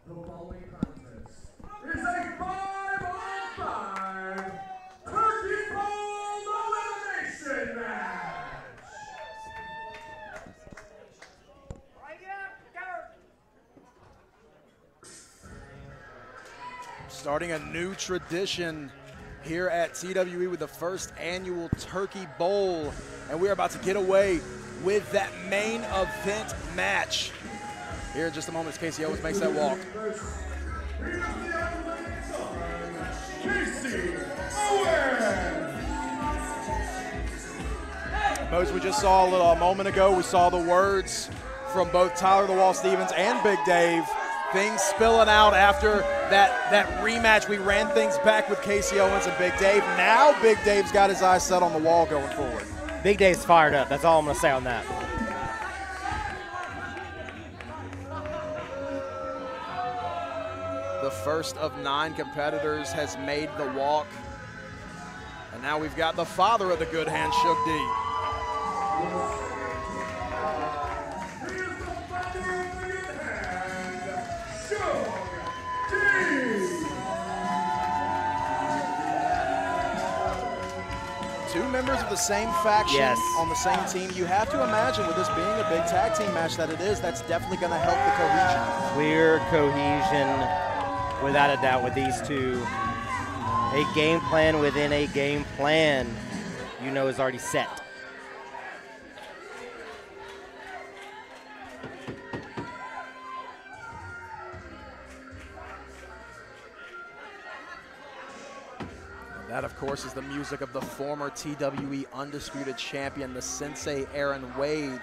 The following contest is a 5-on-5 Turkey Bowl elimination match. Starting a new tradition here at TWE with the first annual Turkey Bowl. And we're about to get away with that main event match. Here in just a moment as Casey Owens makes that walk. As we just saw a moment ago, we saw the words from both Tyler the Wall Stevens and Big Dave. Things spilling out after that rematch. We ran things back with Casey Owens and Big Dave. Now Big Dave's got his eyes set on the wall going forward. Big Dave's fired up. That's all I'm going to say on that. The first of 9 competitors has made the walk. And now we've got the father of the good hand, Suge D. Two members of the same faction on the same team. You have to imagine with this being a big tag team match that it is, that's definitely going to help the cohesion. Clear cohesion, without a doubt, with these two. A game plan within a game plan, you know, is already set. That, of course, is the music of the former TWE Undisputed Champion, the Sensei Aaron Wade.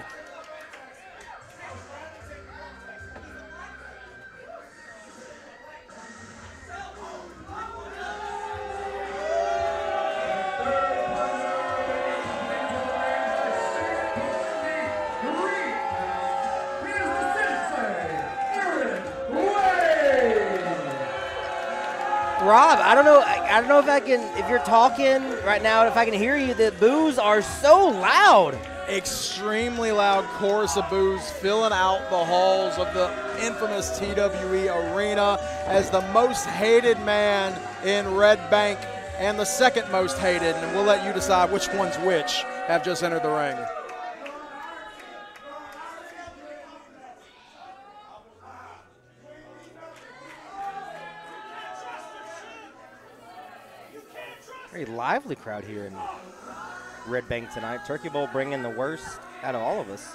Rob, I don't know if I can, if you're talking right now, if I can hear you, the boos are so loud. Extremely loud chorus of boos filling out the halls of the infamous TWE arena as the most hated man in Red Bank and the second most hated, and we'll let you decide which one's which, have just entered the ring. Very lively crowd here in Red Bank tonight. Turkey Bowl bringing the worst out of all of us.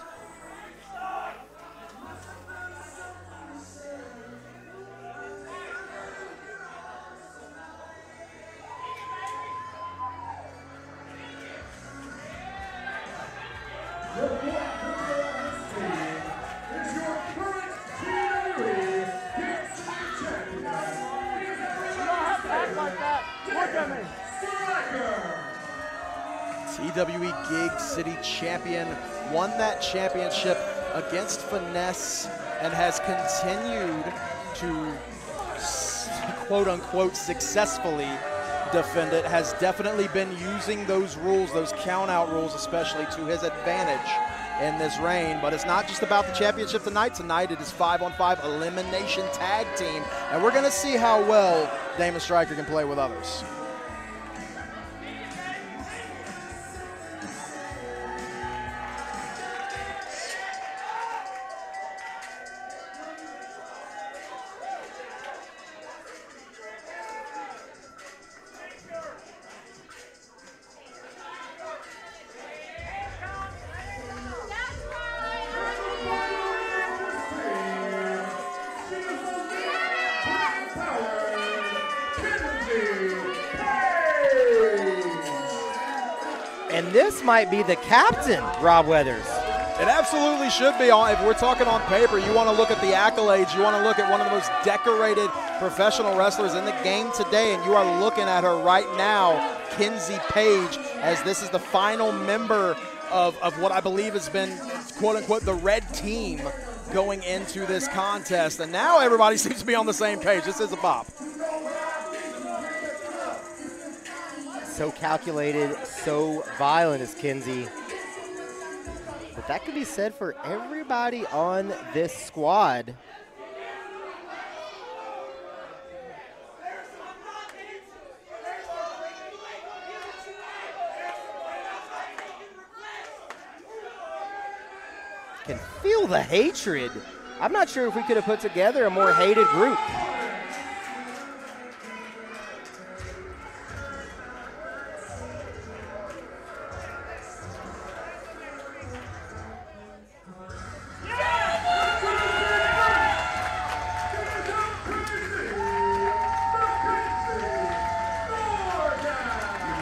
TWE Gig City Champion, won that championship against finesse and has continued to quote-unquote successfully defend it, has definitely been using those rules, those count-out rules especially, to his advantage in this reign. But it's not just about the championship tonight. Tonight it is 5-on-5 elimination tag team, and we're going to see how well Damon Stryker can play with others. And this might be the captain, Rob Weathers. It absolutely should be. If we're talking on paper, you want to look at the accolades, you want to look at one of the most decorated professional wrestlers in the game today, and you are looking at her right now, Kenzie Paige, as this is the final member of what I believe has been, quote-unquote, the red team going into this contest. And now everybody seems to be on the same page. This is a bop. So calculated, so violent is Kenzie. But that could be said for everybody on this squad. feel the hatred. I'm not sure if we could have put together a more hated group.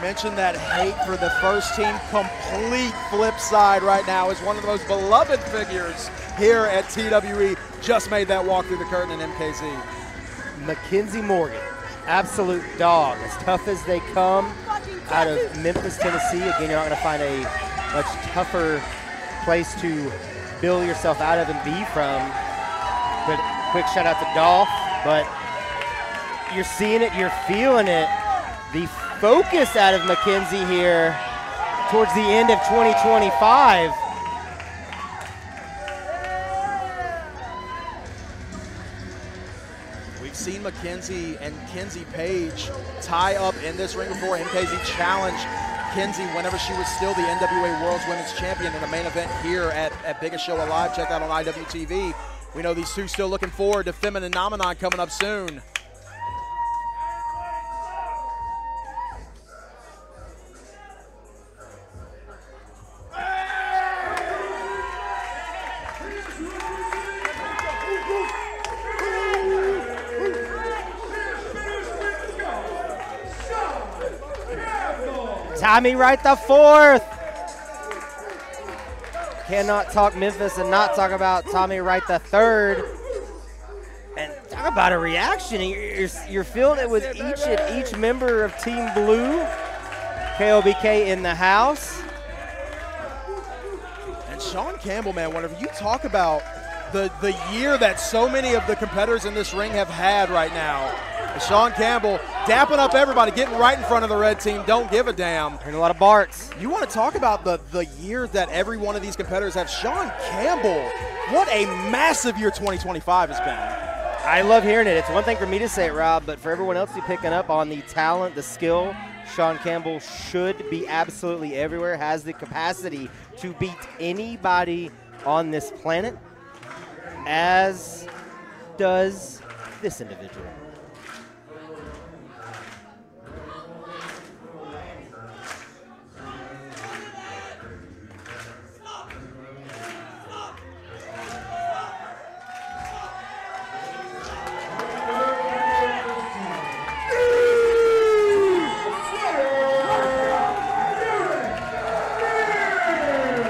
Mentioned that hate for the first team. Complete flip side right now is one of the most beloved figures here at TWE. Just made that walk through the curtain in MKZ. Mackenzie Morgan, absolute dog, as tough as they come out of Memphis, Tennessee. Again, you're not going to find a much tougher place to build yourself out of and be from. But quick shout out to Dolph, but you're seeing it, you're feeling it. The focus out of Mackenzie here towards the end of 2025. We've seen Mackenzie and Paige tie up in this ring before. MKZ challenged Kenzie whenever she was still the NWA World's Women's Champion in the main event here at Biggest Show Alive. Check that on IWTV. We know these two still looking forward to Feminine Phenomenon coming up soon. Tommy Wright the fourth. Cannot talk Memphis and not talk about Tommy Wright the third. And talk about a reaction. You're feeling it with each member of Team Blue. KOBK in the house. And Sean Campbell, man, whenever you talk about the year that so many of the competitors in this ring have had right now, Sean Campbell dapping up everybody, getting right in front of the red team, don't give a damn. Hearing a lot of Barts. You want to talk about the year that every one of these competitors have. Sean Campbell, what a massive year 2025 has been. I love hearing it. It's one thing for me to say it, Rob, but for everyone else to be picking up on the talent, the skill, Sean Campbell should be absolutely everywhere, has the capacity to beat anybody on this planet, as does this individual.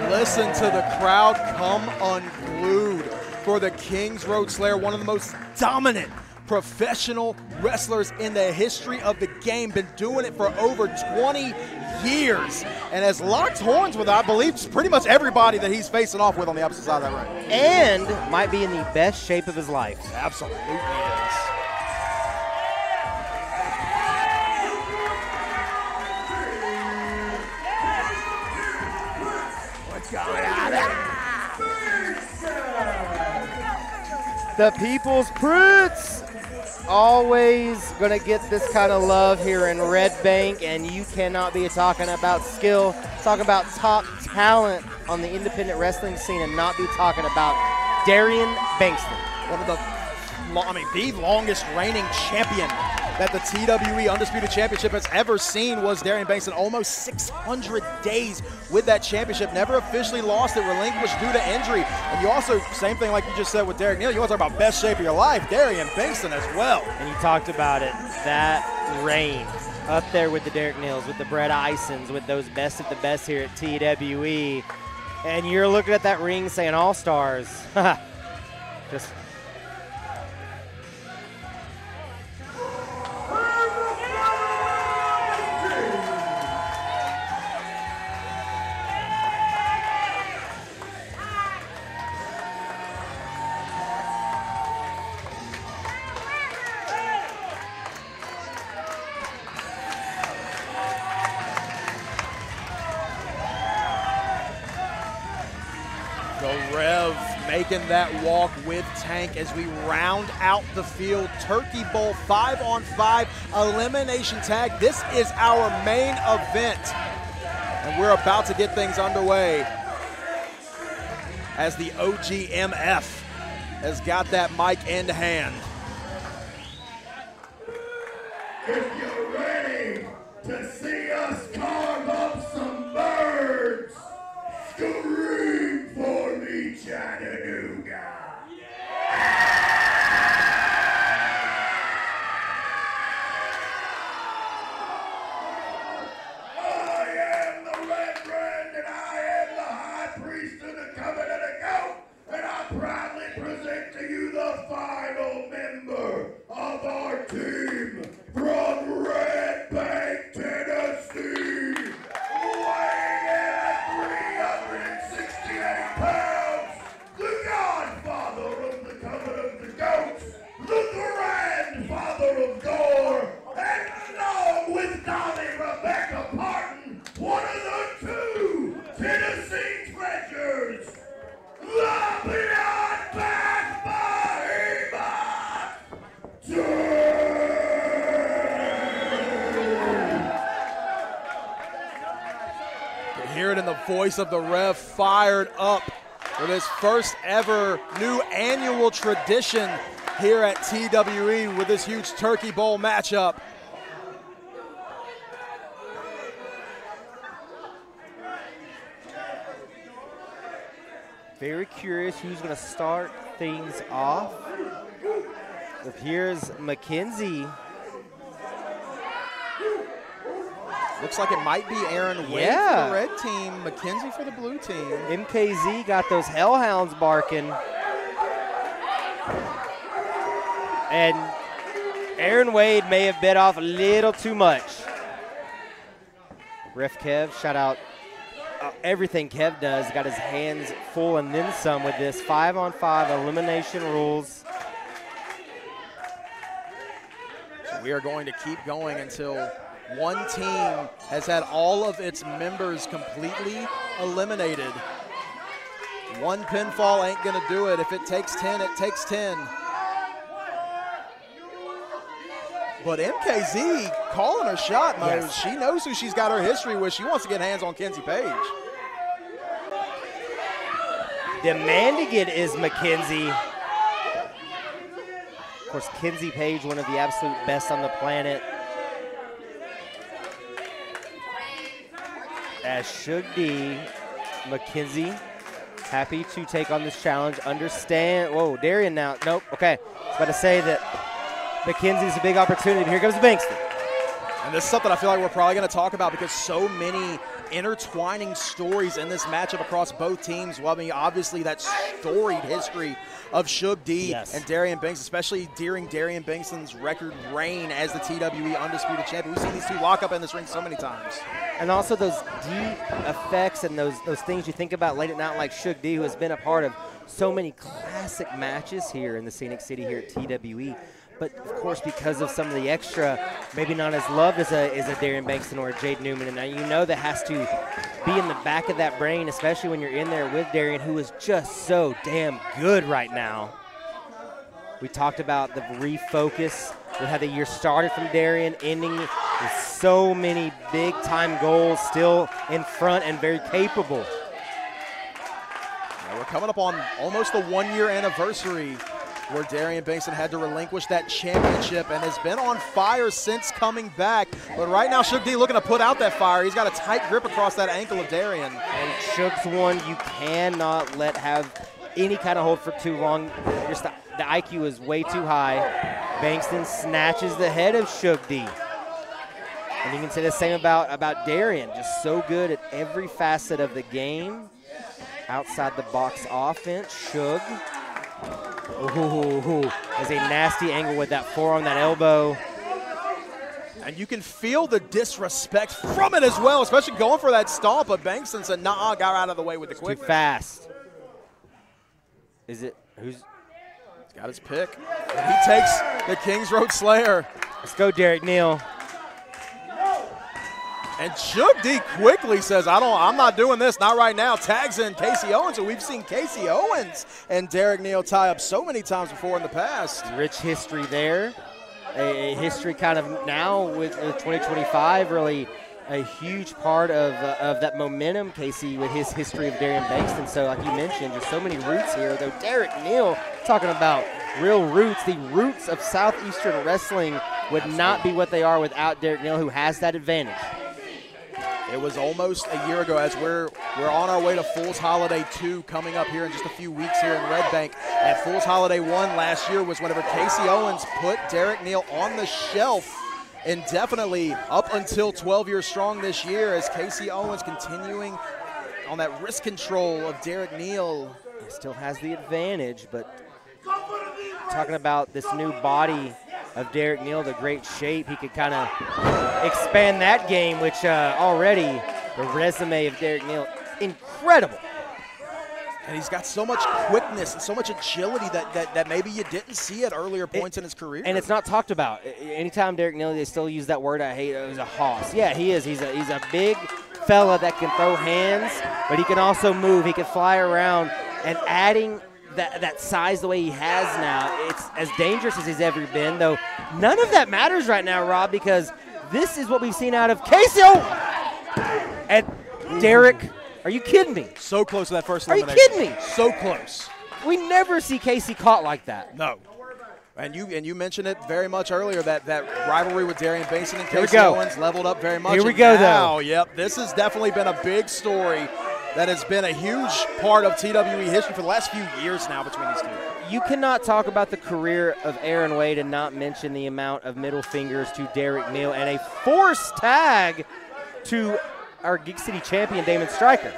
Listen to the crowd come unglued for the King's Road Slayer, one of the most dominant professional wrestlers in the history of the game. Been doing it for over 20 years and has locked horns with, I believe, pretty much everybody that he's facing off with on the opposite side of that ring. And might be in the best shape of his life. Absolutely is. The People's Prince, always going to get this kind of love here in Red Bank, and you cannot be talking about skill, talking about top talent on the independent wrestling scene and not be talking about Darian Bengston. One of the longest reigning champion that the TWE Undisputed Championship has ever seen was Darian Bengston. Almost 600 days with that championship. Never officially lost it, relinquished due to injury. And you also, same thing like you just said with Derek Neal, you want to talk about best shape of your life, Darian Bengston as well. And you talked about it, that reign up there with the Derek Neals, with the Brett Isons, with those best of the best here at TWE. And you're looking at that ring saying all-stars. Just making that walk with Tank as we round out the field. Turkey Bowl 5-on-5 elimination tag. This is our main event, and we're about to get things underway. as the OGMF has got that mic in hand. If you're ready to see us carve up some birds, scream for me, Chattanooga. I am the Reverend, and I am the High Priest of the Covenant of the Goat, and I proudly present to you the final member of our team from Red Bank, Tennessee, weighing in at 368 pounds, the godfather of the Covenant of the Goats, the grandfather of Gore, and along with Dolly Rebecca Parton, one of the two Tennessee treasures, the Bloodbath Behemoth. Hear it in the voice of the ref, fired up for this first ever new annual tradition here at TWE with this huge Turkey Bowl matchup. Very curious who's going to start things off. If here's Mackenzie. Looks like it might be Aaron Wade for the red team, Mackenzie for the blue team. MKZ got those hellhounds barking. And Aaron Wade may have bit off a little too much. Ref Kev, shout out everything Kev does. Got his hands full and then some with this 5-on-5 elimination rules. So we are going to keep going until one team has had all of its members completely eliminated. One pinfall ain't gonna do it. If it takes 10, it takes 10. But MKZ calling her shot, Mose. Yes. She knows who she's got her history with. She wants to get hands on Kenzie Paige. Demanding it is Mackenzie. Of course, Kenzie Paige, one of the absolute best on the planet. As Suge D, Mackenzie, happy to take on this challenge. Understand, whoa, Darian now, nope, okay. I was about to say that Mackenzie's a big opportunity, but here comes Bengston. And this is something I feel like we're probably going to talk about because so many intertwining stories in this matchup across both teams. Well, I mean, obviously that storied history of Suge D and Darian Bengston, especially during Darian Bengston's record reign as the TWE Undisputed Champion. We've seen these two lock up in this ring so many times. And also those deep effects and those things you think about late at night, like Suge D, who has been a part of so many classic matches here in the Scenic City here at TWE. But, of course, because of some of the extra, maybe not as loved as a Darian Bengston or a Jade Newman. And you know that has to be in the back of that brain, especially when you're in there with Darian, who is just so damn good right now. We talked about the refocus with how the year started from Darian, ending with so many big-time goals still in front and very capable. Now we're coming up on almost the one-year anniversary where Darian Bengston had to relinquish that championship and has been on fire since coming back. But right now, Suge D looking to put out that fire. He's got a tight grip across that ankle of Darian. And Suge's one you cannot let have any kind of hold for too long. Just the IQ is way too high. Bengston snatches the head of Suge D. And you can say the same about Darian. Just so good at every facet of the game. Outside the box offense, Suge. Ooh, there's a nasty angle with that forearm, that elbow. And you can feel the disrespect from it as well, especially going for that stomp. But Bengston said, nah, got out of the way with the quickness. Too fast. Is it, who's? He's got his pick. And he takes the Kings Road Slayer. Let's go, Derek Neal. And Suge D quickly says, I'm not doing this, not right now. Tags in Casey Owens, and we've seen Casey Owens and Derek Neal tie up so many times before in the past. Rich history there. A history kind of now with 2025 really a huge part of that momentum, Casey, with his history of Darian Bengston. So like you mentioned, just so many roots here. Though Derek Neal, talking about real roots, the roots of Southeastern wrestling would not be what they are without Derek Neal, who has that advantage. It was almost a year ago, as we're on our way to Fool's Holiday 2 coming up here in just a few weeks here in Red Bank. And Fool's Holiday 1 last year was whenever Casey Owens put Derek Neal on the shelf indefinitely up until 12 years strong this year, as Casey Owens continuing on that wrist control of Derek Neal. He still has the advantage, but talking about this new body of Derek Neal, the great shape, he could kind of expand that game, which already the resume of Derek Neal, incredible. And he's got so much quickness and so much agility that maybe you didn't see at earlier points in his career. And it's not talked about. Anytime Derek Neal, they still use that word I hate, it was a hoss. Yeah, he is. He's a big fella that can throw hands, but he can also move. He can fly around, and adding that size the way he has now, it's as dangerous as he's ever been, though none of that matters right now, Rob, because this is what we've seen out of Casey and Derek. Are you kidding me? So close to that first elimination. Are you kidding me? So close. We never see Casey caught like that. No. And you mentioned it very much earlier, that rivalry with Darian Bengston and Casey Owens leveled up very much. Here we go, though. Yep, this has definitely been a big story that has been a huge part of TWE history for the last few years now between these two. You cannot talk about the career of Aaron Wade and not mention the amount of middle fingers to Derek Neal and a forced tag to our Gig City champion, Damon Stryker.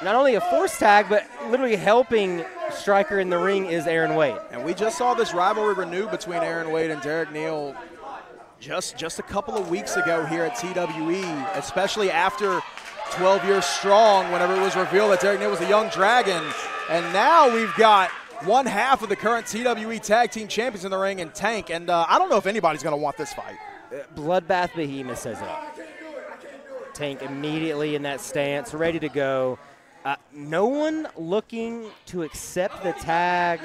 Not only a forced tag, but literally helping Stryker in the ring is Aaron Wade. And we just saw this rivalry renewed between Aaron Wade and Derek Neal just a couple of weeks ago here at TWE, especially after 12 years strong, whenever it was revealed that Derek Neal was a young dragon. And now we've got one half of the current TWE Tag Team Champions in the ring in Tank. And I don't know if anybody's going to want this fight. Bloodbath Behemoth says it all. Tank immediately in that stance, ready to go. No one looking to accept the tag.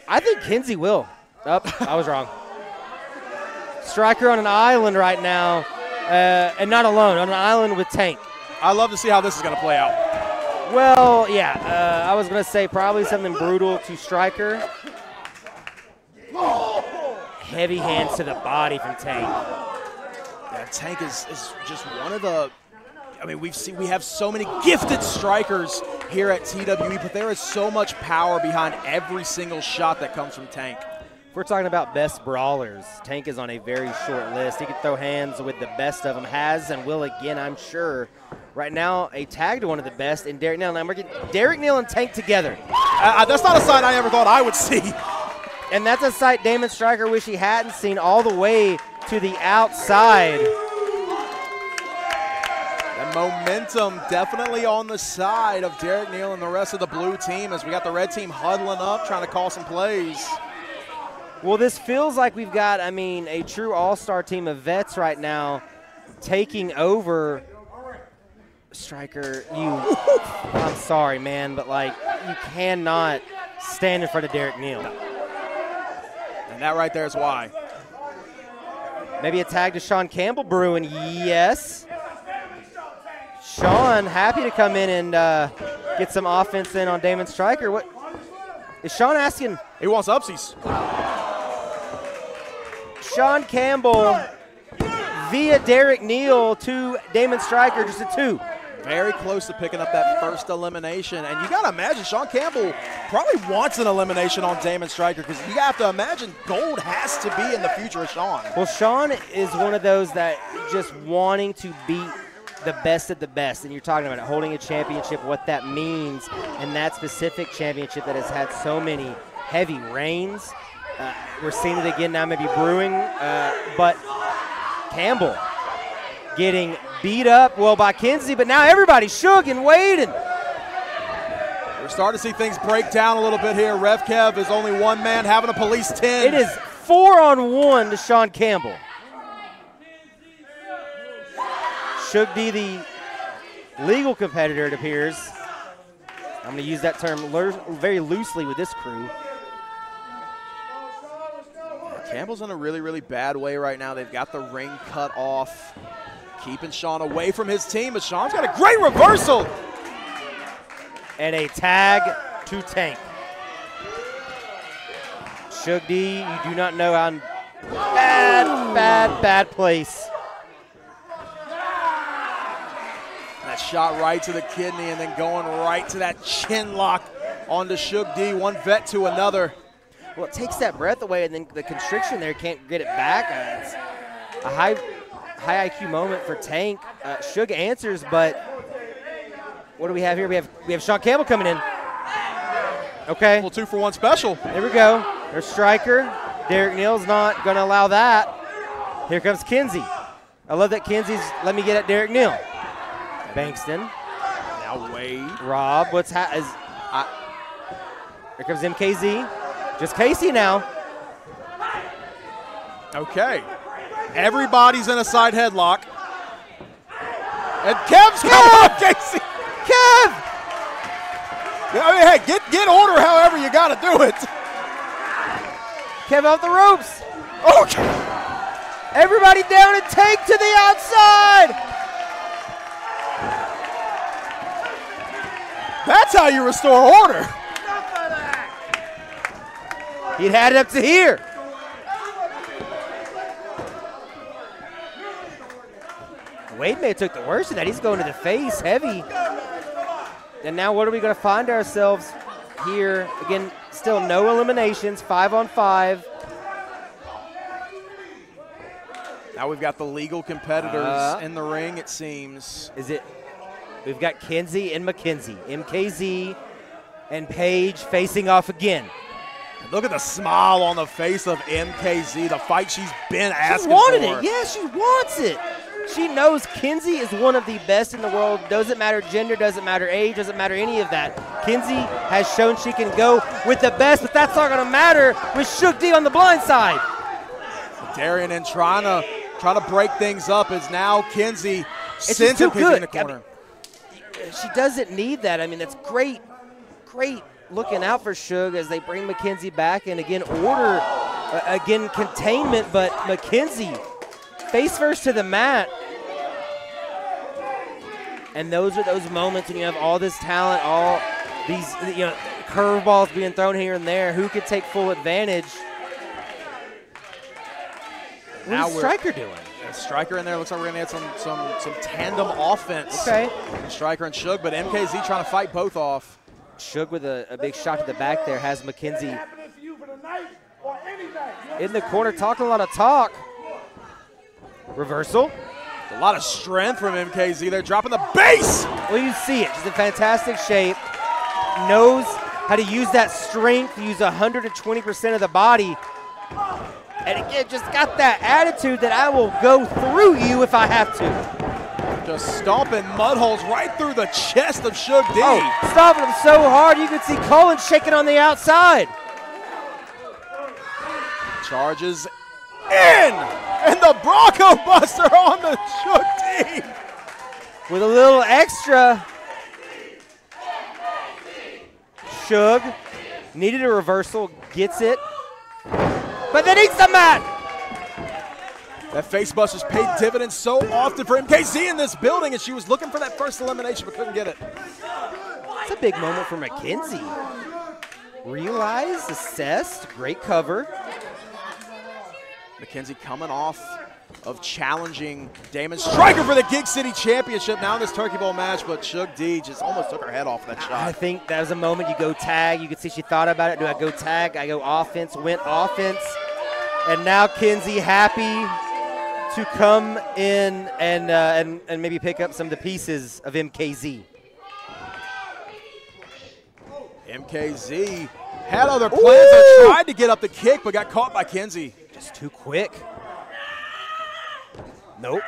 I think Kinsey will. I was wrong. Stryker on an island right now, and not alone, on an island with Tank. I love to see how this is going to play out. Well, yeah, I was going to say probably something brutal to Stryker. Heavy hands to the body from Tank. Yeah, Tank is just one of the, I mean, we have so many gifted strikers here at TWE, but there is so much power behind every single shot that comes from Tank. If we're talking about best brawlers, Tank is on a very short list. He can throw hands with the best of them, has and will again, I'm sure. Right now, a tag to one of the best in Derek Neal. Now we're getting Derek Neal and Tank together. That's not a sign I ever thought I would see. And that's a sight Damon Stryker wish he hadn't seen, all the way to the outside. The momentum definitely on the side of Derek Neal and the rest of the blue team, as we got the red team huddling up, trying to call some plays. Well, this feels like we've got, I mean, a true all-star team of vets right now taking over. Stryker, I'm sorry, man, but, like, you cannot stand in front of Derek Neal. And that right there is why. Maybe a tag to Sean Campbell brewing, yes. Sean happy to come in and get some offense in on Damon Stryker. What is Sean asking? He wants upsies. Sean Campbell via Derek Neal to Damon Stryker, just a 2. Very close to picking up that first elimination. And you got to imagine Sean Campbell probably wants an elimination on Damon Stryker, because you have to imagine gold has to be in the future of Sean. Well, Sean is one of those that just wanting to beat the best of the best. And you're talking about it, holding a championship, what that means, and that specific championship that has had so many heavy reigns. We're seeing it again now, maybe brewing, but Campbell getting beat up, well, by Kinsey, but now everybody's Suge and Wade. And we're starting to see things break down a little bit here. Rev Kev is only one man having a police 10. It is 4-on-1 to Sean Campbell. Suge D, the legal competitor, it appears. I'm going to use that term very loosely with this crew. Campbell's in a really, really bad way right now. They've got the ring cut off, keeping Sean away from his team, but Sean's got a great reversal. And a tag to Tank. Suge D, you do not know how bad place. That shot right to the kidney and then going right to that chin lock onto Suge D, one vet to another. Well, it takes that breath away, and then the constriction there can't get it back. It's a high IQ moment for Tank. Suge answers, but what do we have here? We have Sean Campbell coming in. Okay. Well, 2-for-1 special. There we go. There's Stryker. Derek Neal's not going to allow that. Here comes Kinsey. I love that Kinsey's let me get at Derek Neal. Bengston. Now Wade. Rob, here comes MKZ. Just Casey now. Okay. Everybody's in a side headlock. And Kev's coming up, Casey. Kev! I mean, hey, get order however you got to do it. Kev off the ropes. Okay. Everybody down and Tank to the outside. That's how you restore order. He'd had it up to here. Wade may have took the worst of that. He's going to the face heavy. And now what are we going to find ourselves here? Again, still no eliminations, 5-on-5. Now we've got the legal competitors in the ring, it seems. We've got Kinsey and McKenzie. MKZ and Paige facing off again. Look at the smile on the face of MKZ, the fight she's been asking for. She wanted it. Yeah, she wants it. She knows Kinsey is one of the best in the world. Doesn't matter gender, doesn't matter age, doesn't matter any of that. Kinsey has shown she can go with the best, but that's not going to matter with Suge D on the blind side. Darian and trying to break things up is now Kinsey sends too good in the corner. I mean, she doesn't need that. I mean, that's great looking out for Suge as they bring McKenzie back, and again, order, again, containment, but McKenzie face first to the mat. And those are those moments when you have all this talent, all these curveballs being thrown here and there. Who could take full advantage? What is Stryker doing? Stryker in there. Looks like we're going to get some tandem offense. Okay. Stryker and Suge, but MKZ trying to fight both off. Suge with a big shot to the back there has McKenzie in the corner talking a lot of talk. Reversal. A lot of strength from MKZ. They're dropping the base. Well, you see it. She's in fantastic shape. Knows how to use that strength, use 120% of the body. And again, just got that attitude that I will go through you if I have to. Just stomping mud holes right through the chest of Suge D. Oh, stomping him so hard you can see Cullen shaking on the outside. Charges in, and the Bronco Buster on the Suge D. With a little extra. Suge needed a reversal, gets it, but then eats the mat. That face buster's paid dividends so often for MKZ in this building, and she was looking for that first elimination but couldn't get it. It's a big moment for McKenzie. Realized, assessed, great cover. McKenzie coming off of challenging Damon Stryker for the Gig City Championship now in this Turkey Bowl match, but Suge D just almost took her head off that shot. I think that was a moment you go tag. You could see she thought about it. Do I go tag? I go offense, went offense. And now Kinsey happy to come in and maybe pick up some of the pieces of MKZ. MKZ had other plans. That tried to get up the kick, but got caught by Kinsey. Just too quick. Nope.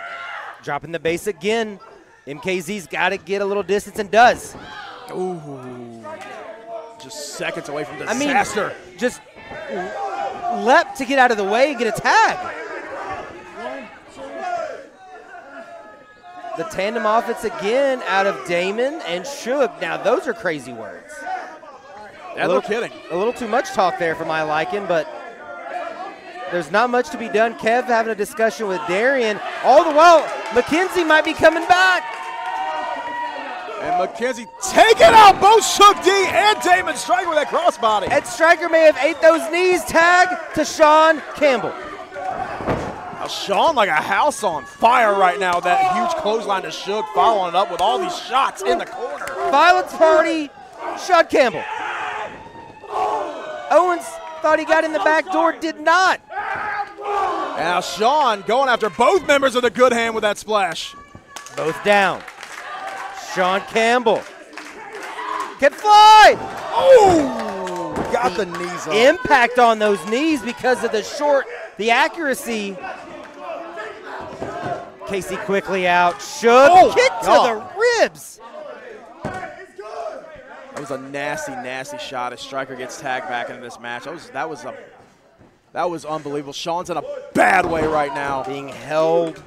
Dropping the base again. MKZ's got to get a little distance and does. Ooh. Just seconds away from disaster. I mean, just leapt to get out of the way and get a tag. The tandem offense again out of Damon and Suge. Now, those are crazy words. Yeah, no kidding. A little too much talk there for my liking, but There's not much to be done. Kev having a discussion with Darian. All the while, McKenzie might be coming back. And McKenzie taking out both Suge D and Damon Stryker with that crossbody. And Stryker may have ate those knees. Tag to Sean Campbell. Now Sean like a house on fire right now. That huge clothesline to Suge, following it up with all these shots in the corner. Violence party, Sean Campbell. Owens thought he got in the back door, did not. And now Sean going after both members of the Good Hand with that splash. Both down. Sean Campbell can fly. Oh, got the knees up. Impact on those knees because of the accuracy. Casey quickly out. Suge kick to the ribs. That was a nasty, nasty shot as Stryker gets tagged back into this match. That was unbelievable. Sean's in a bad way right now. Being held.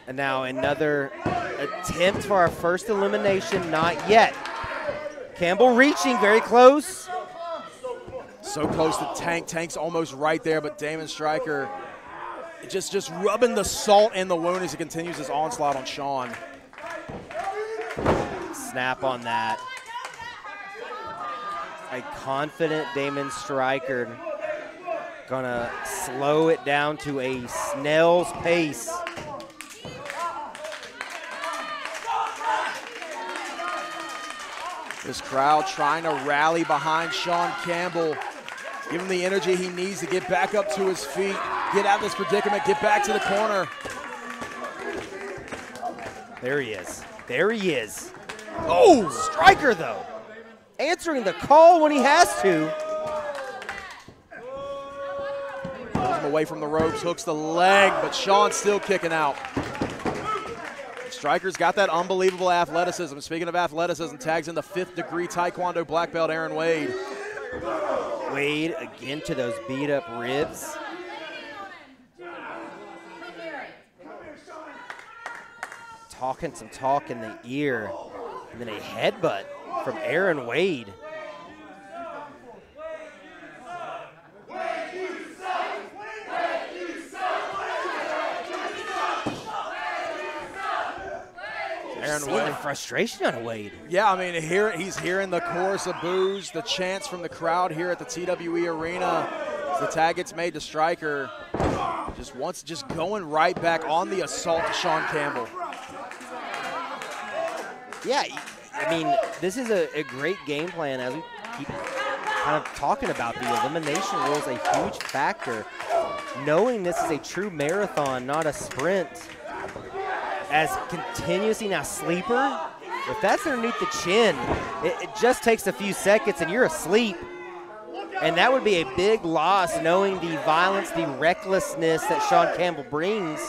And now another attempt for our first elimination, not yet. Campbell reaching very close. So close to Tank. Tank's almost right there, but Damon Stryker just rubbing the salt in the wound as he continues his onslaught on Sean. Snap on that. A confident Damon Stryker gonna slow it down to a snail's pace. This crowd trying to rally behind Sean Campbell, give him the energy he needs to get back up to his feet, get out of this predicament, get back to the corner. There he is. There he is. Oh! Stryker, though, answering the call when he has to. Pulls him away from the ropes, hooks the leg, but Sean's still kicking out. Stryker's got that unbelievable athleticism. Speaking of athleticism, tags in the 5th degree Taekwondo black belt, Aaron Wade. Wade again to those beat up ribs. Talking some talk in the ear, and then a headbutt from Aaron Wade. The frustration on Wade. Yeah, I mean, he's hearing the chorus of boos, the chants from the crowd here at the TWE Arena. As the tag gets made to Stryker, just going right back on the assault to Sean Campbell. Yeah, I mean, this is a great game plan as we keep kind of talking about. The elimination rule is a huge factor. Knowing this is a true marathon, not a sprint. As continuously now sleeper, if that's underneath the chin, it just takes a few seconds and you're asleep. And that would be a big loss, knowing the violence, the recklessness that Sean Campbell brings.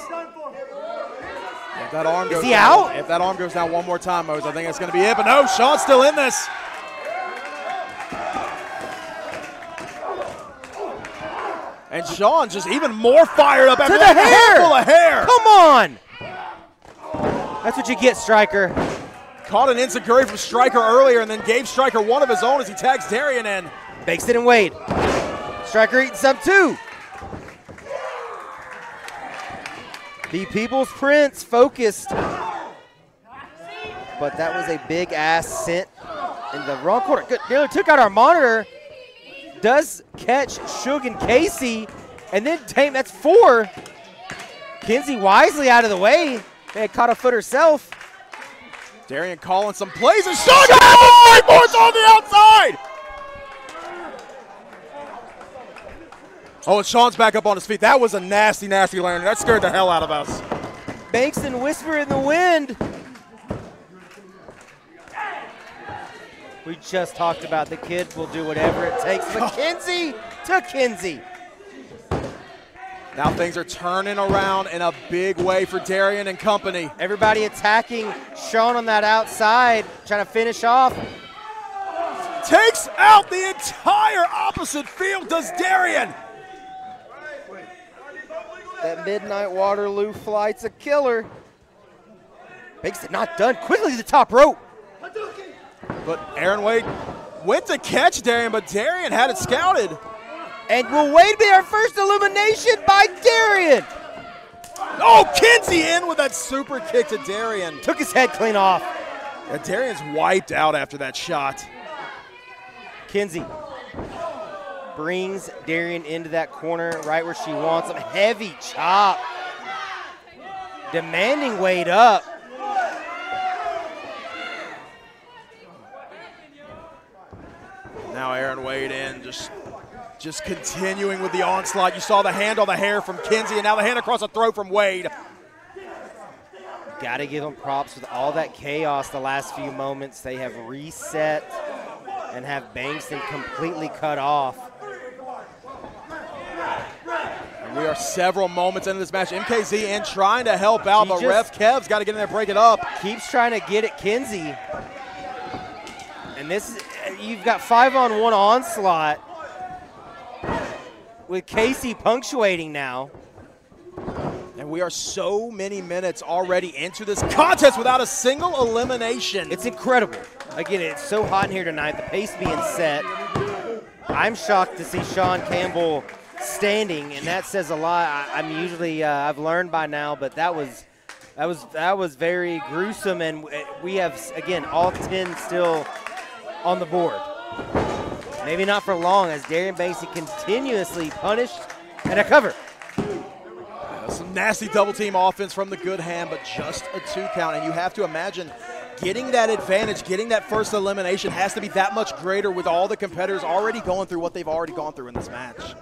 If that arm goes is he out? If that arm goes down one more time, Mose, I think that's going to be it. But no, Sean's still in this. And Sean just even more fired up after that handful of hair. Come on. That's what you get, Stryker. Caught an enziguri from Stryker earlier and then gave Stryker one of his own as he tags Darian in. Bengston and Wade. Stryker eating some too. The People's Prince focused. But that was a big ass sent in the wrong corner. Good. Nearly took out our monitor. Does catch Suge and Casey. And then Tame, that's 4. Kenzie wisely out of the way. They had caught a foot herself. Darian calling some plays and Sean boards on the outside. Oh, and Sean's back up on his feet. That was a nasty, nasty landing. That scared the hell out of us. Bengston whisper in the wind. We just talked about the kid will do whatever it takes. McKenzie to Kenzie. Now things are turning around in a big way for Darian and company. Everybody attacking Sean on that outside, trying to finish off. Takes out the entire opposite field, does Darian. That midnight Waterloo flight's a killer. Bengston not done. Quickly to the top rope. But Aaron Wade went to catch Darian, but Darian had it scouted. And will Wade be our first elimination by Darian? Oh, Kinsey in with that super kick to Darian. Took his head clean off. Yeah, Darian's wiped out after that shot. Kinsey brings Darian into that corner right where she wants him. Heavy chop. Demanding Wade up. Now Aaron Wade in, just continuing with the onslaught. You saw the hand on the hair from Kinsey, and now the hand across the throat from Wade. Got to give them props with all that chaos the last few moments. They have reset and have Bengston completely cut off. And we are several moments into this match. MKZ in trying to help out, but Ref Kev's got to get in there and break it up. Keeps trying to get at Kinsey. And this is, you've got 5-on-1 onslaught with Casey punctuating now. And we are so many minutes already into this contest without a single elimination. It's incredible. Again, it's so hot in here tonight, the pace being set. I'm shocked to see Sean Campbell standing, and that says a lot. I'm usually, I've learned by now, but that was very gruesome, and we have, again, all 10 still on the board. Maybe not for long, as Darian Bengston continuously punished and a cover. Some nasty double team offense from the good hand, but just a 2 count. And you have to imagine getting that advantage, getting that first elimination has to be that much greater with all the competitors already going through what they've already gone through in this match.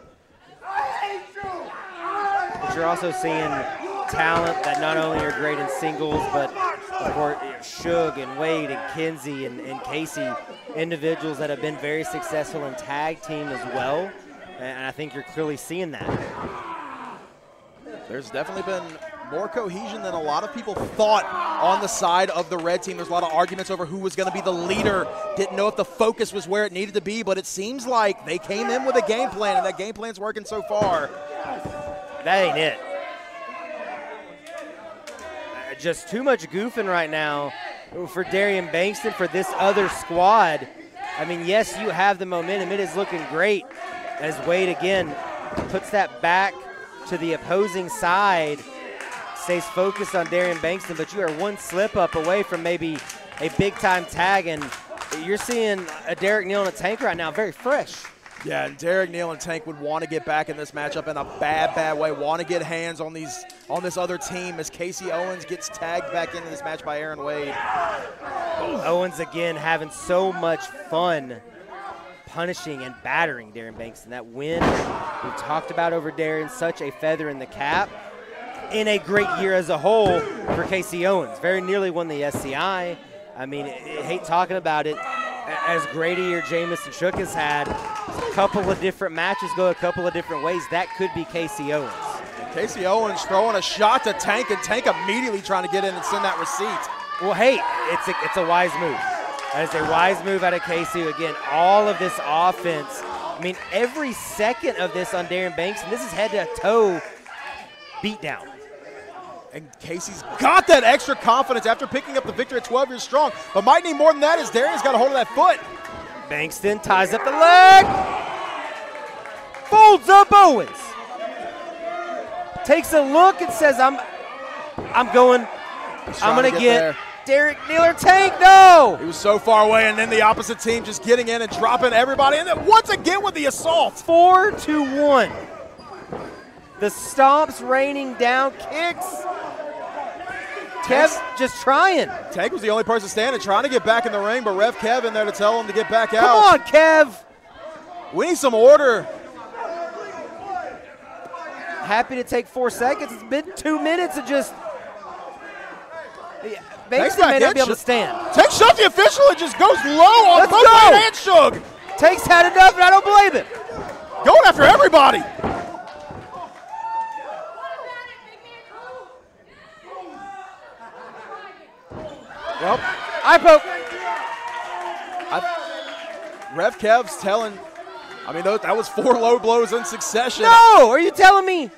But you're also seeing talent that not only are great in singles, but of course Suge and Wade and Kinsey and Casey, individuals that have been very successful in tag team as well. And I think you're clearly seeing that. There's definitely been more cohesion than a lot of people thought on the side of the red team. There's a lot of arguments over who was going to be the leader. Didn't know if the focus was where it needed to be, but it seems like they came in with a game plan, and that game plan's working so far. That ain't it. Just too much goofing right now for Darian Bengston, for this other squad. I mean, yes, you have the momentum. It is looking great as Wade again puts that back to the opposing side, stays focused on Darian Bengston, but you are one slip up away from maybe a big-time tag, and you're seeing a Derek Neal and a Tank right now, very fresh. Yeah, and Derek Neal and Tank would want to get back in this matchup in a bad way, want to get hands on this other team as Casey Owens gets tagged back into this match by Aaron Wade. Owens again having so much fun punishing and battering Darian Bengston. That win we talked about over Darian, such a feather in the cap. In a great year as a whole for Casey Owens. Very nearly won the SCI. I mean, I hate talking about it. As great a year Jamison Shook has had, a couple of different matches go a couple of different ways. That could be Casey Owens. Casey Owens throwing a shot to Tank, and Tank immediately trying to get in and send that receipt. Well, hey, it's a wise move. That is a wise move out of Casey. Again, all of this offense. I mean, every second of this on Darian Bengston, this is head-to-toe beatdown. And Casey's got that extra confidence after picking up the victory at 12 years strong, but might need more than that as Darian's got a hold of that foot. Bengston ties up the leg. Folds up Owens. Takes a look and says, I'm going to get Derek Neal or Tank. No! He was so far away, and then the opposite team just getting in and dropping everybody, and then once again with the assault. 4-1. The stomps raining down, kicks. Kev just trying. Tank was the only person standing, trying to get back in the ring, but Ref Kev in there to tell him to get back out. Come on, Kev. We need some order. Happy to take 4 seconds. It's been 2 minutes of just. Bengston may not be able to stand. Tank shoves the official and just goes low on both Wade and Suge. Tank's had enough, and I don't blame him. Going after everybody. Well, Rev Kev's telling, I mean, that was 4 low blows in succession. No, are you telling me?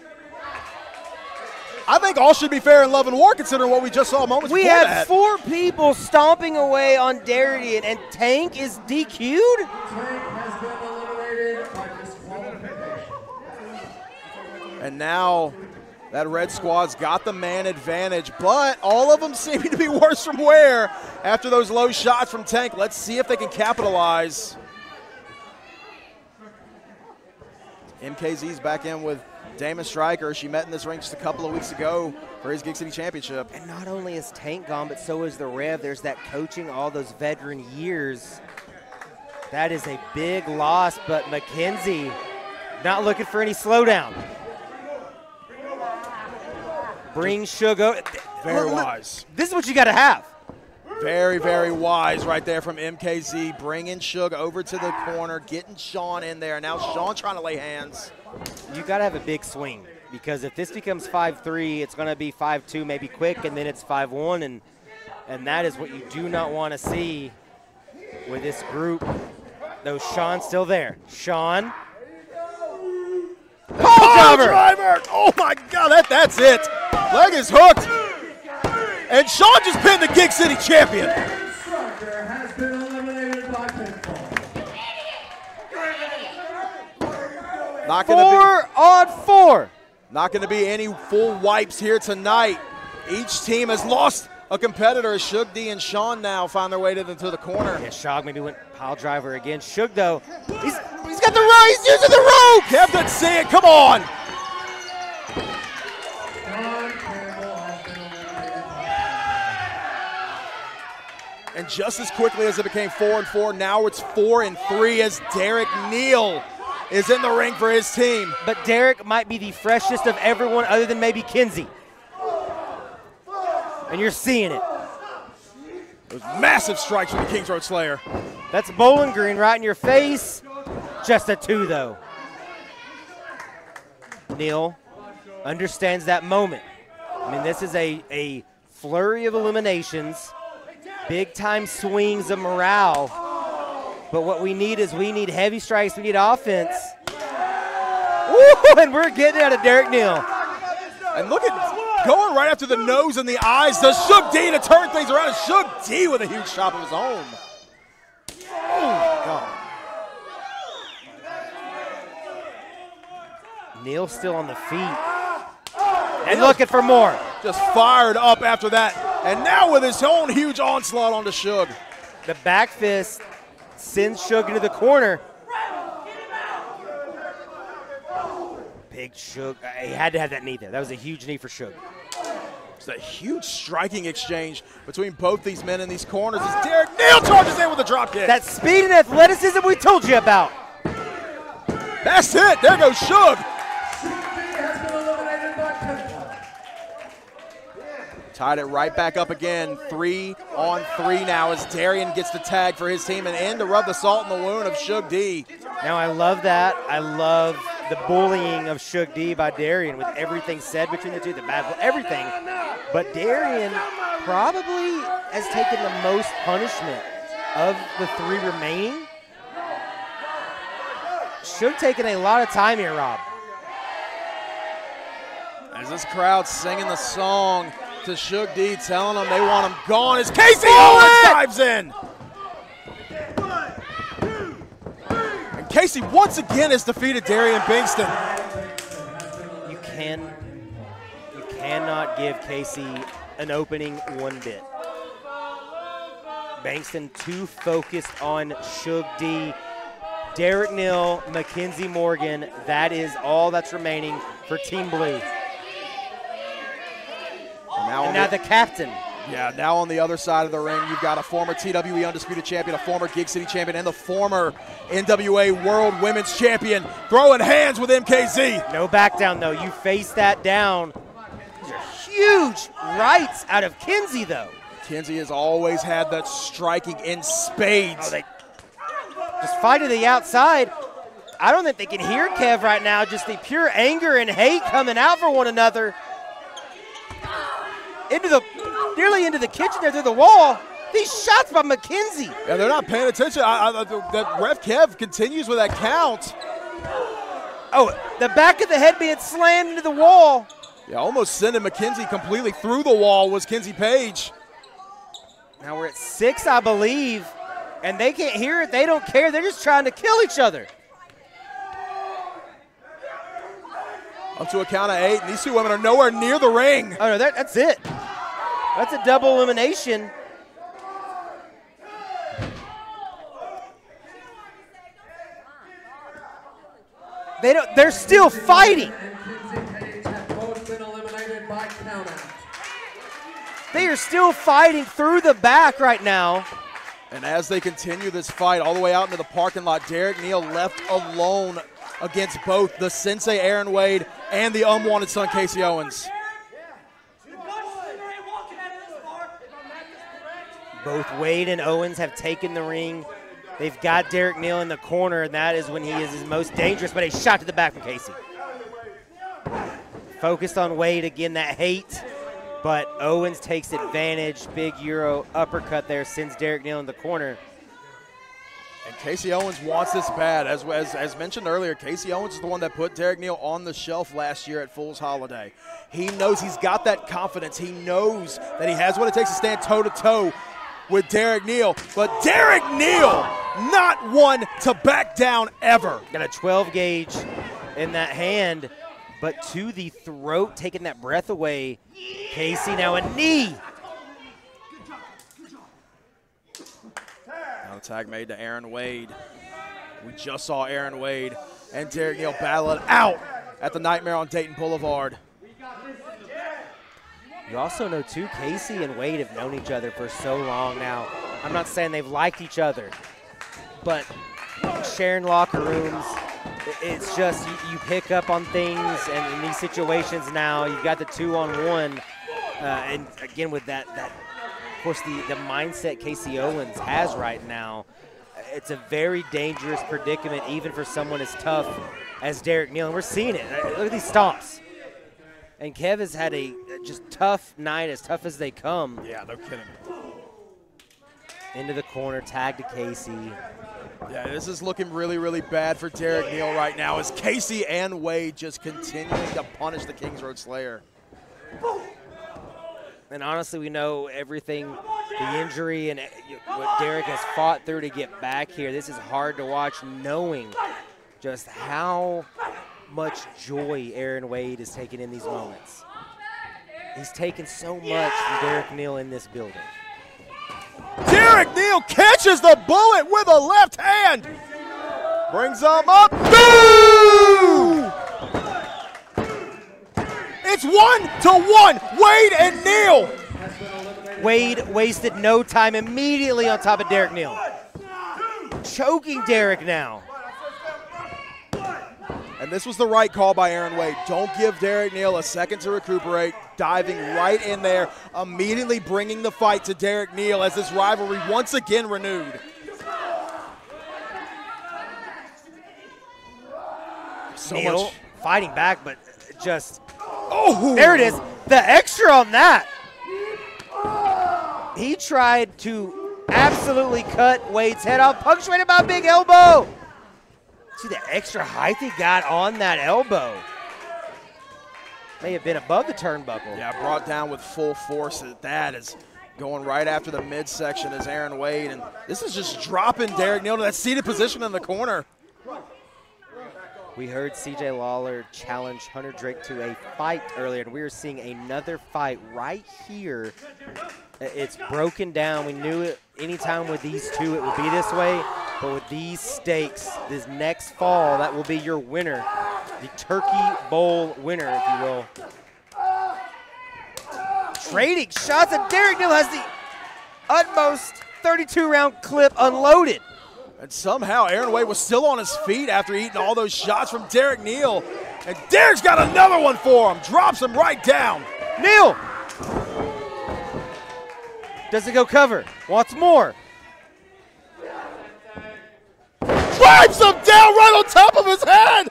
I think all should be fair in love and war considering what we just saw moments before that. We had 4 people stomping away on Darian, and Tank is DQ'd? Tank has been eliminated by And now that red squad's got the man advantage, but all of them seeming to be worse from wear after those low shots from Tank. Let's see if they can capitalize. MKZ's back in with Damon Stryker. She met in this ring just a couple of weeks ago for his Gig City Championship. And not only is Tank gone, but so is the Rev. There's that coaching, all those veteran years. That is a big loss, but Mackenzie not looking for any slowdown. Bring Suge. Very wise. This is what you got to have. Very, very wise right there from MKZ, bringing Suge over to the corner, getting Sean in there. Now Sean trying to lay hands. You got to have a big swing, because if this becomes 5-3, it's going to be 5-2, maybe quick, and then it's 5-1, and that is what you do not want to see with this group. Though Sean's still there. Sean. Pile driver! Oh my God, that's it. Leg is hooked. And Sean just pinned the Gig City champion. Stryker has been eliminated by pinfall. Not gonna 4-on-4. Not going to be any full wipes here tonight. Each team has lost a competitor. Suge D and Sean now find their way to the corner. Yeah, Suge maybe went pile driver again. Suge, though, he's got the rope. He's using the rope. Kev doesn't see it. Come on. And just as quickly as it became 4-4, now it's 4-3 as Derek Neal is in the ring for his team. But Derek might be the freshest of everyone other than maybe Kinsey. And you're seeing it. Those massive strikes from the Kings Road Slayer. That's Bowling Green right in your face. Just a 2, though. Neal understands that moment. I mean, this is a flurry of eliminations, big-time swings of morale. But what we need is heavy strikes. We need offense. Ooh, and we're getting out of Derek Neal. And look at going right after the nose and the eyes. Does Suge D to turn things around? And Suge D with a huge chop of his own. Oh, God. Neal still on the feet. And looking for more. Just fired up after that. And now with his own huge onslaught onto Suge. The back fist sends Suge into the corner. Big Suge. He had to have that knee there. That was a huge knee for Suge. It's a huge striking exchange between both these men in these corners as Derek Neal charges in with a drop kick. That speed and athleticism we told you about. That's it. There goes Suge. Tied it right back up again. 3-on-3 now as Darian gets the tag for his team and in to rub the salt in the wound of Suge D. Now I love that. I love the bullying of Suge D by Darian with everything said between the two, the bad, everything. But Darian probably has taken the most punishment of the 3 remaining. Suge taking a lot of time here, Rob. As this crowd singing the song to Suge D, telling them they want him gone as Casey Owens dives in. And Casey once again has defeated Darian Bengston. You cannot give Casey an opening one bit. Bengston too focused on Suge D. Derek Neal, Mackenzie Morgan, that is all that's remaining for Team Blue. And now the captain. Yeah, now on the other side of the ring, you've got a former TWE Undisputed Champion, a former Gig City Champion, and the former NWA World Women's Champion throwing hands with MKZ. No back down, though. You face that down. These are huge rights out of Kinsey, though. Kinsey has always had that striking in spades. Oh, they just fight to the outside. I don't think they can hear Kev right now. Just the pure anger and hate coming out for one another. Nearly into the kitchen there through the wall. These shots by Mackenzie. Yeah, they're not paying attention. That Ref Kev continues with that count. Oh, the back of the head being slammed into the wall. Yeah, almost sending Mackenzie completely through the wall was Kinsey Paige. Now we're at 6, I believe, and they can't hear it. They don't care. They're just trying to kill each other. Up to a count of 8, and these two women are nowhere near the ring. Oh, no, that's it. That's a double elimination. They're still fighting. They are still fighting through the back right now. And as they continue this fight all the way out into the parking lot, Derek Neal left alone against both the Sensei Aaron Wade and the unwanted son Casey Owens. Both Wade and Owens have taken the ring. They've got Derek Neal in the corner, and that is when he is his most dangerous, but a shot to the back from Casey. Focused on Wade, again, that hate, but Owens takes advantage. Big Euro uppercut there, sends Derek Neal in the corner. And Casey Owens wants this bad. As mentioned earlier, Casey Owens is the one that put Derek Neal on the shelf last year at Fool's Holiday. He knows he's got that confidence. He knows that he has what it takes to stand toe-to-toe with Derek Neal. But Derek Neal, not one to back down ever. Got a 12 gauge in that hand, but to the throat, taking that breath away. Casey now a knee. Now the tag made to Aaron Wade. We just saw Aaron Wade and Derek Neal battle it out at the Nightmare on Dayton Boulevard. You also know, too, Casey and Wade have known each other for so long now. I'm not saying they've liked each other, but sharing locker rooms, it's just you pick up on things, and in these situations now, you've got the 2-on-1, and again with that of course, the mindset Casey Owens has right now, it's a very dangerous predicament even for someone as tough as Derek Neal, and we're seeing it. Look at these stomps. And Kev has had a just tough night, as tough as they come. Yeah, no kidding. Into the corner, tag to Casey. Yeah, this is looking really, really bad for Derek Neal right now as Casey and Wade just continuing to punish the Kings Road Slayer. And honestly, we know everything, the injury and what Derek has fought through to get back here. This is hard to watch, knowing just how much joy Aaron Wade is taking in these moments. He's taken so much from Derek Neal in this building. Derek Neal catches the bullet with a left hand. Brings him up. Boom! It's 1-1, Wade and Neal. Wade wasted no time, immediately on top of Derek Neal. Choking Derek now. And this was the right call by Aaron Wade. Don't give Derek Neal a second to recuperate, diving right in there, immediately bringing the fight to Derek Neal as this rivalry once again renewed. Neal fighting back, but just, oh, there it is. The extra on that. He tried to absolutely cut Wade's head off, punctuated by a big elbow. See the extra height he got on that elbow. May have been above the turnbuckle. Yeah, brought down with full force. That is going right after the midsection as Aaron Wade. And this is just dropping Derek Neal to that seated position in the corner. We heard C.J. Lawler challenge Hunter Drake to a fight earlier, and we are seeing another fight right here. It's broken down. We knew it anytime with these two it would be this way, but with these stakes, this next fall, that will be your winner, the Turkey Bowl winner, if you will. Trading shots, and Derek Neal has the utmost 32-round clip unloaded. And somehow Aaron Wade was still on his feet after eating all those shots from Derek Neal. And Derek's got another one for him. Drops him right down. Neal doesn't go cover. Wants more. Drives him down right on top of his head.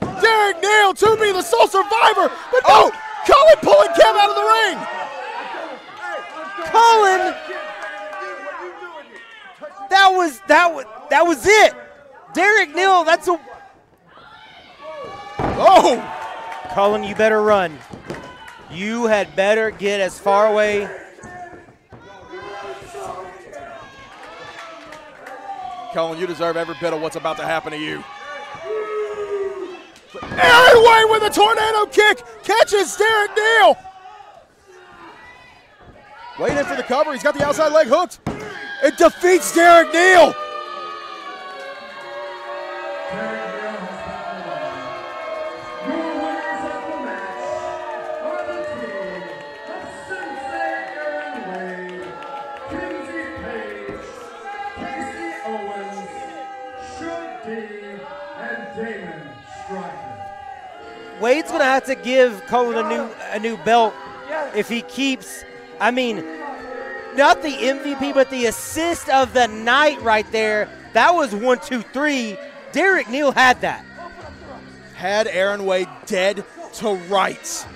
Derek Neal to be the sole survivor. But no, Cullen pulling Kev out of the ring. Cullen. That was it. Derek Neal, that's a... Oh! Cullen, you better run. You had better get as far away. Cullen, you deserve every bit of what's about to happen to you. Aaron Aaron Wade with a tornado kick. Catches Derek Neal. Wade in for the cover. He's got the outside leg hooked. It defeats Derek Neal. Owens, Suge, and Stryker. Wade's going to have to give Cullen a new belt if he keeps, I mean, not the MVP, but the assist of the night right there. That was 1, 2, 3. Derek Neal had that. Had Aaron Wade dead to rights.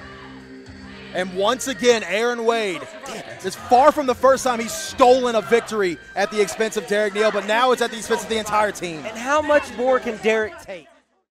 And once again, Aaron Wade is far from the first time he's stolen a victory at the expense of Derek Neal, but now it's at the expense of the entire team. And how much more can Derek take?